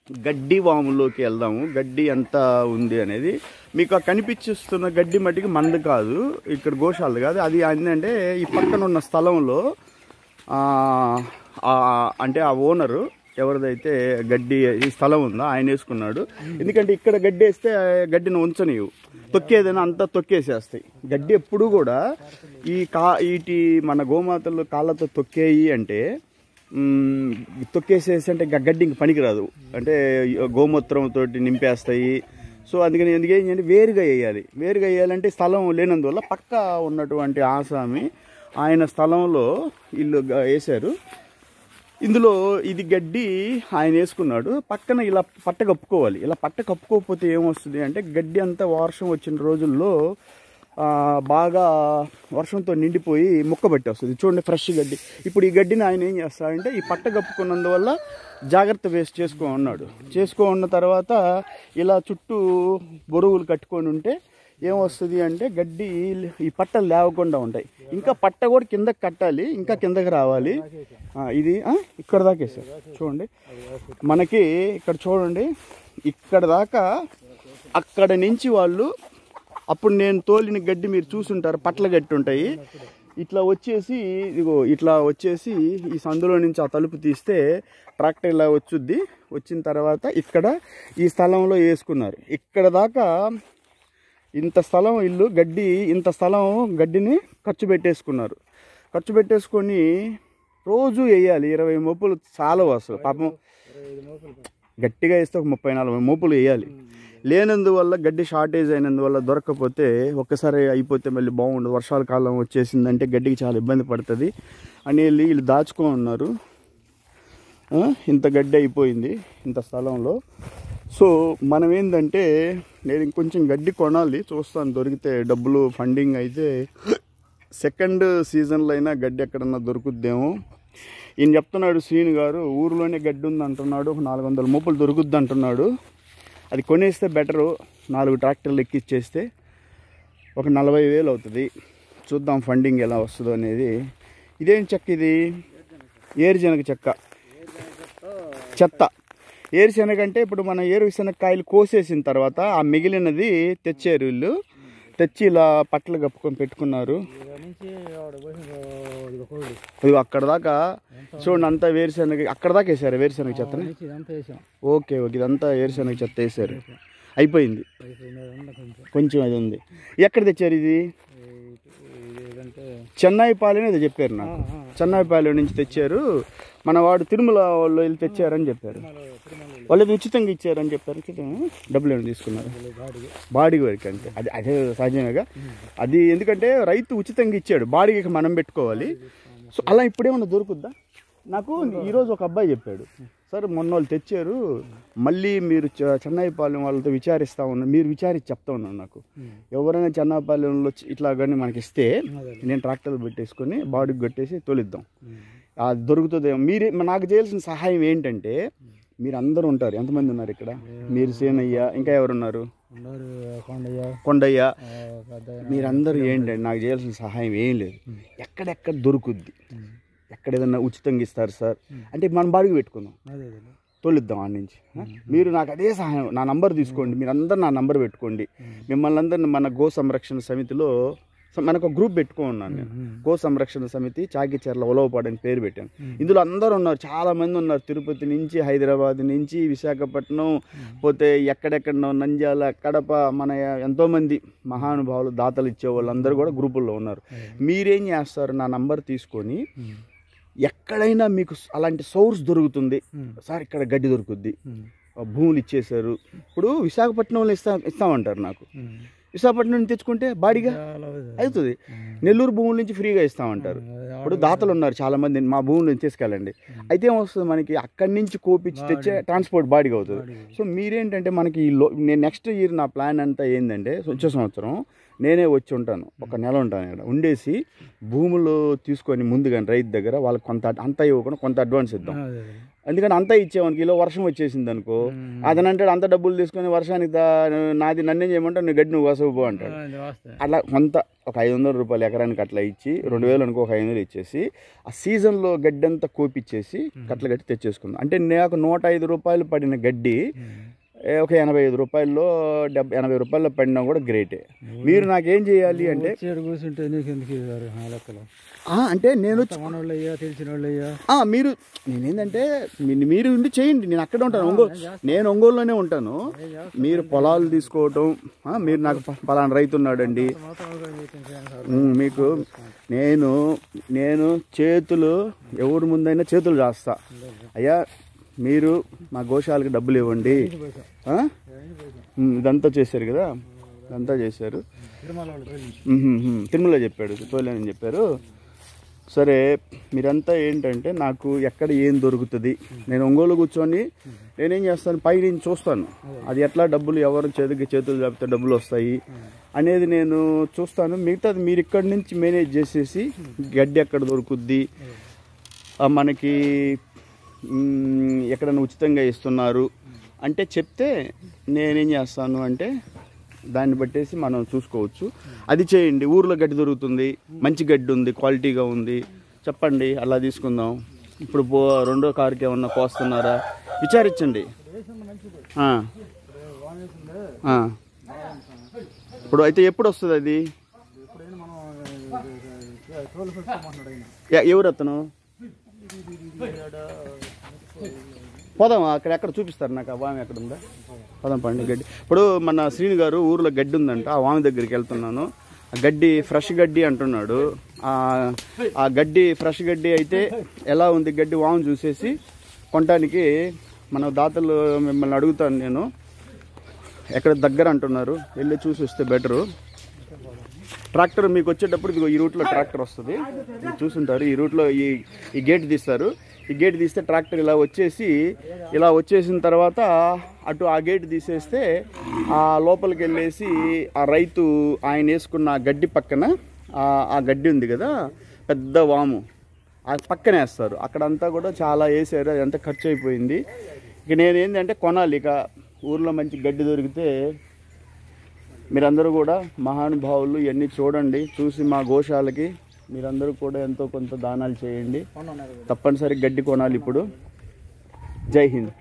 గడ్డి వాములోకి వెళ్దాము. గడ్డి ఎంత ఉంది అనేది మీకు కనిపిస్తున్న గడ్డి మట్టికి మంద కాదు, ఇక్కడ గోశాల కాదు. అది ఏంటంటే ఈ పక్కన ఉన్న స్థలంలో అంటే ఆ ఓనరు ఎవరిదైతే గడ్డి ఈ స్థలం ఉందో ఆయన వేసుకున్నాడు. ఎందుకంటే ఇక్కడ గడ్డి వేస్తే గడ్డిని ఉంచనివ్వు, తొక్కేదైనా అంతా తొక్కేసేస్తాయి. గడ్డి ఎప్పుడు కూడా వీటి మన గోమాతలు కాళ్ళతో తొక్కేయి అంటే తొక్కేసేసి అంటే గడ్డి ఇంక పనికిరాదు, అంటే గోమూత్రంతో నింపేస్తాయి. సో అందుకని ఎందుకేం చేయాలి, వేరుగా వేయాలి. వేరుగా వేయాలంటే స్థలం లేనందువల్ల పక్క ఉన్నటువంటి ఆసామి ఆయన స్థలంలో ఇల్లు వేశారు. ఇందులో ఇది గడ్డి ఆయన వేసుకున్నాడు. పక్కన ఇలా పట్ట కప్పుకోవాలి. ఇలా పట్ట కప్పుకోకపోతే ఏమొస్తుంది అంటే గడ్డి అంతా వర్షం వచ్చిన రోజుల్లో బాగా వర్షంతో నిండిపోయి ముక్కబట్టి వస్తుంది. చూడండి ఫ్రెష్ గడ్డి. ఇప్పుడు ఈ గడ్డిని ఆయన ఏం చేస్తాడంటే ఈ పట్ట కప్పుకున్నందువల్ల జాగ్రత్త వేస్ట్ చేసుకున్న తర్వాత ఇలా చుట్టూ బొరుగులు కట్టుకొని ఉంటే ఏమొస్తుంది అంటే గడ్డి ఈ పట్టలు లేవకుండా ఉంటాయి. ఇంకా పట్ట కూడా కిందకి కట్టాలి, ఇంకా కిందకి రావాలి. ఇది ఇక్కడ దాకా వేసారు చూడండి. మనకి ఇక్కడ చూడండి, ఇక్కడ దాకా అక్కడ నుంచి వాళ్ళు అప్పుడు నేను తోలిన గడ్డి మీరు చూసుంటారు, పట్ల గట్టి ఉంటాయి. ఇట్లా వచ్చేసి ఇదిగో ఇట్లా వచ్చేసి ఈ సందులో నుంచి ఆ తలుపు తీస్తే ట్రాక్టర్ ఇలా వచ్చుద్ది. వచ్చిన తర్వాత ఇక్కడ ఈ స్థలంలో వేసుకున్నారు. ఇక్కడ దాకా ఇంత స్థలం ఇల్లు గడ్డి, ఇంత స్థలం గడ్డిని ఖర్చు పెట్టేసుకొని రోజు వేయాలి. 20 మోపులు చాలా అసలు పాపం గట్టిగా వేస్తే ఒక 30-40 మోపులు వేయాలి. లేనందువల్ల గడ్డి షార్టేజ్ అయినందువల్ల దొరకకపోతే ఒక్కసారి అయిపోతే మళ్ళీ బాగుండదు. వర్షాల కాలం వచ్చేసిందంటే గడ్డికి చాలా ఇబ్బంది పడుతుంది అని వీళ్ళు దాచుకొని ఉన్నారు. ఇంత గడ్డి అయిపోయింది ఇంత స్థలంలో. సో మనం ఏంటంటే నేను ఇంకొంచెం గడ్డి కొనాలి, చూస్తాను దొరికితే డబ్బులు ఫండింగ్ అయితే సెకండ్ సీజన్లో అయినా గడ్డి ఎక్కడన్నా దొరుకుద్దేమో. ఈయన చెప్తున్నాడు శ్రీను గారు, ఊరిలోనే గడ్డి ఉంది అంటున్నాడు, 400 మోపులు దొరుకుద్ది అంటున్నాడు. అది కొనేస్తే బెటరు, 4 ట్రాక్టర్లు ఎక్కిచ్చేస్తే ఒక 40,000 అవుతుంది. చూద్దాం ఫండింగ్ ఎలా వస్తుందో అనేది. ఇదేం చెక్క, ఇది ఏరుశనగ చెత్త. ఏరుశనగ అంటే ఇప్పుడు మన ఏరుశనగకాయలు కోసేసిన తర్వాత ఆ మిగిలినది తెచ్చారు వీళ్ళు, తెచ్చి ఇలా పట్టలు కప్పుకొని పెట్టుకున్నారు. అక్కడ దాకా చూడండి, అంతా వేరుశనగ అక్కడ దాకా వేసారు. వేరుశనగ చెత్తని ఓకే ఇదంతా వేరుశనగ చెత్త వేసారు. అయిపోయింది, కొంచెం అది ఉంది. ఎక్కడ తెచ్చారు ఇది? చెన్నైపాలెం ఏదో చెప్పారు నాకు. చెన్నైపాలెం నుంచి తెచ్చారు. మన వాడు తిరుమల వాళ్ళు వెళ్ళి తెచ్చారని చెప్పారు. వాళ్ళు ఉచితంగా ఇచ్చారని చెప్పారు. డబ్బులు ఏమైనా తీసుకున్నారు? బాడీ వరకు అంతే. అదే సహజంగా అది, ఎందుకంటే రైతు ఉచితంగా ఇచ్చాడు, బాడీకి మనం పెట్టుకోవాలి. సో అలా ఇప్పుడేమన్నా దొరుకుద్దా? నాకు ఈరోజు ఒక అబ్బాయి చెప్పాడు, సార్ మొన్న వాళ్ళు తెచ్చారు, మళ్ళీ మీరు చెన్నైపాలెం వాళ్ళతో విచారిస్తూ ఉన్నారు, మీరు విచారించి చెప్తా ఉన్నాను. నాకు ఎవరైనా చెన్నైపాలెంలో ఇట్లా కానీ మనకి ఇస్తే నేను ట్రాక్టర్లు పెట్టేసుకొని బాడీకి కొట్టేసి తోలిద్దాం, అది దొరుకుతుందేమో. మీరే నాకు చేయాల్సిన సహాయం ఏంటంటే, మీరు అందరూ ఉంటారు, ఎంతమంది ఉన్నారు ఇక్కడ? మీరు, సేనయ్య, ఇంకా ఎవరున్నారు? కొండయ్య. మీరందరూ ఏంటంటే నాకు చేయాల్సిన సహాయం ఏం లేదు. ఎక్కడెక్కడ దొరుకుద్ది, ఎక్కడ ఏదన్నా ఉచితంగా ఇస్తారు సార్ అంటే మనం బాడికి పెట్టుకుందాం, తోలిద్దాం ఆడ నుంచి. మీరు నాకు అదే సహాయం, నా నంబర్ తీసుకోండి, మీరు అందరు నా నంబర్ పెట్టుకోండి. మిమ్మల్ని అందరిని మన గో సంరక్షణ సమితిలో మనకు గ్రూప్ పెట్టుకున్నాను నేను. గో సంరక్షణ సమితి చాకిచెర్ల ఉలవపాడు అని పేరు పెట్టాను. ఇందులో అందరూ ఉన్నారు, చాలా మంది ఉన్నారు. తిరుపతి నుంచి, హైదరాబాద్ నుంచి, విశాఖపట్నం, పోతే ఎక్కడెక్కడో నంద్యాల, కడప, మన ఎంతోమంది మహానుభావులు దాతలు ఇచ్చే వాళ్ళందరూ కూడా గ్రూపుల్లో ఉన్నారు. మీరేం చేస్తారు, నా నంబర్ తీసుకొని ఎక్కడైనా మీకు అలాంటి సోర్స్ దొరుకుతుంది సార్, ఇక్కడ గడ్డి దొరుకుద్ది, భూములు ఇచ్చేశారు. ఇప్పుడు విశాఖపట్నంలో ఇస్తామంటారు నాకు, విశాఖపట్నం నుంచి తెచ్చుకుంటే బాడీగా అవుతుంది. నెల్లూరు భూముల నుంచి ఫ్రీగా ఇస్తామంటారు. ఇప్పుడు దాతలు ఉన్నారు చాలామంది, మా భూముల నుంచి తీసుకెళ్ళండి. అయితే ఏమొస్తుంది, మనకి అక్కడి నుంచి కోపించి తెచ్చే ట్రాన్స్పోర్ట్ బాడీగా అవుతుంది. సో మీరేంటంటే మనకి నేను నెక్స్ట్ ఇయర్ నా ప్లాన్ అంతా ఏంటంటే, వచ్చే సంవత్సరం నేనే వచ్చి ఉంటాను, ఒక నెల ఉంటాను ఇక్కడ ఉండేసి భూములు తీసుకొని ముందుగా రైతు దగ్గర వాళ్ళకి కొంత అంతా ఇవ్వకుండా కొంత అడ్వాన్స్ ఇద్దాం. ఎందుకంటే అంతా ఇచ్చేవానికి ఇలా వర్షం వచ్చేసింది అనుకో, అతను అంటాడు అంత డబ్బులు తీసుకొని వర్షానికి నాది నన్నేం చేయమంటావు, నీ గడ్డి నువ్వు వసవు అంటాడు. అట్లా కొంత ఒక 500 రూపాయలు ఎకరానికి అట్లా ఇచ్చి 2000 అనుకో, ఒక 500 ఇచ్చేసి ఆ సీజన్లో గడ్డి అంతా కోపిచ్చేసి కట్టలు కట్టి తెచ్చేసుకుందాం. అంటే నాకు 105 రూపాయలు పడిన గడ్డి ఒక 85 రూపాయల్లో 80 రూపాయల్లో పడినా కూడా గ్రేటే. మీరు నాకేం చేయాలి అంటే అంటే నేను తెలిసిన మీరు నేనేంటంటే మీరు ఉండి చేయండి, నేను అక్కడే ఉంటాను, నేను ఒంగోలులోనే ఉంటాను. మీరు పొలాలు తీసుకోవటం, మీరు నాకు పలానా రైతు ఉన్నాడండి మీకు నేను చేతులు ఎవరి ముందైనా చేతులు చేస్తా, అయ్యా మీరు మా గోశాలకు డబ్బులు ఇవ్వండి. ఇదంతా చేశారు కదా, ఇదంతా చేశారు, తిరుమల చెప్పాడు, తోలేని చెప్పారు. సరే మీరంతా ఏంటంటే నాకు ఎక్కడ ఏం దొరుకుతుంది, నేను ఒంగోలు కూర్చొని నేనేం చేస్తాను, పై నేను చూస్తాను అది ఎట్లా డబ్బులు ఎవరు చేతులు చెప్తే డబ్బులు వస్తాయి అనేది నేను చూస్తాను. మిగతాది మీరు ఇక్కడి నుంచి మేనేజ్ చేసేసి గడ్డి ఎక్కడ దొరుకుద్ది, మనకి ఎక్కడైనా ఉచితంగా ఇస్తున్నారు అంటే చెప్తే నేనేం చేస్తాను అంటే దాన్ని బట్టేసి మనం చూసుకోవచ్చు. అది చేయండి. ఊర్లో గడ్డి దొరుకుతుంది, మంచి గడ్డి ఉంది, క్వాలిటీగా ఉంది, చెప్పండి, అలా తీసుకుందాం. ఇప్పుడు రెండో కారుకి ఏమన్నా కోస్తున్నారా విచారించండి. ఇప్పుడు అయితే ఎప్పుడు వస్తుంది అది, ఎవరు అతను పోదామా, ఎక్కడ చూపిస్తారు నాకు ఆ వామి ఎక్కడ ఉందా, పోదాం పండి. గడ్డి ఇప్పుడు మన శ్రీని గారు ఊర్లో గడ్డి ఉందంట, ఆ వామి దగ్గరికి వెళ్తున్నాను. ఆ గడ్డి ఫ్రెష్ గడ్డి అంటున్నాడు. ఆ గడ్డి ఫ్రెష్ గడ్డి అయితే ఎలా ఉంది గడ్డి వాము చూసేసి కొనడానికి మన దాతలు మిమ్మల్ని అడుగుతాను నేను, ఎక్కడ దగ్గర అంటున్నారు, వెళ్ళి చూసి వస్తే బెటరు. ట్రాక్టర్ మీకు వచ్చేటప్పుడు ఇదిగో ఈ రూట్లో ట్రాక్టర్ వస్తుంది, మీరు చూసుంటారు. ఈ రూట్లో ఈ గేట్ తీస్తారు. ఈ గేట్ తీస్తే ట్రాక్టర్ ఇలా వచ్చేసిన తర్వాత అటు ఆ గేట్ తీసేస్తే ఆ లోపలికి వెళ్ళేసి ఆ రైతు ఆయన వేసుకున్న గడ్డి పక్కన ఆ గడ్డి ఉంది కదా పెద్ద వాము, ఆ పక్కన వేస్తారు. అక్కడంతా కూడా చాలా వేసారు, అదంతా ఖర్చు అయిపోయింది. ఇక నేనేంటంటే కొనాలి. ఇక ఊర్లో మంచి గడ్డి దొరికితే మీరందరూ కూడా మహానుభావులు ఇవన్నీ చూడండి, చూసి మా గోశాలకి మీరందరూ కూడా ఎంతో కొంత దానాలు చేయండి. తప్పనిసరి గడ్డి కొనాలి ఇప్పుడు. జై హింద్.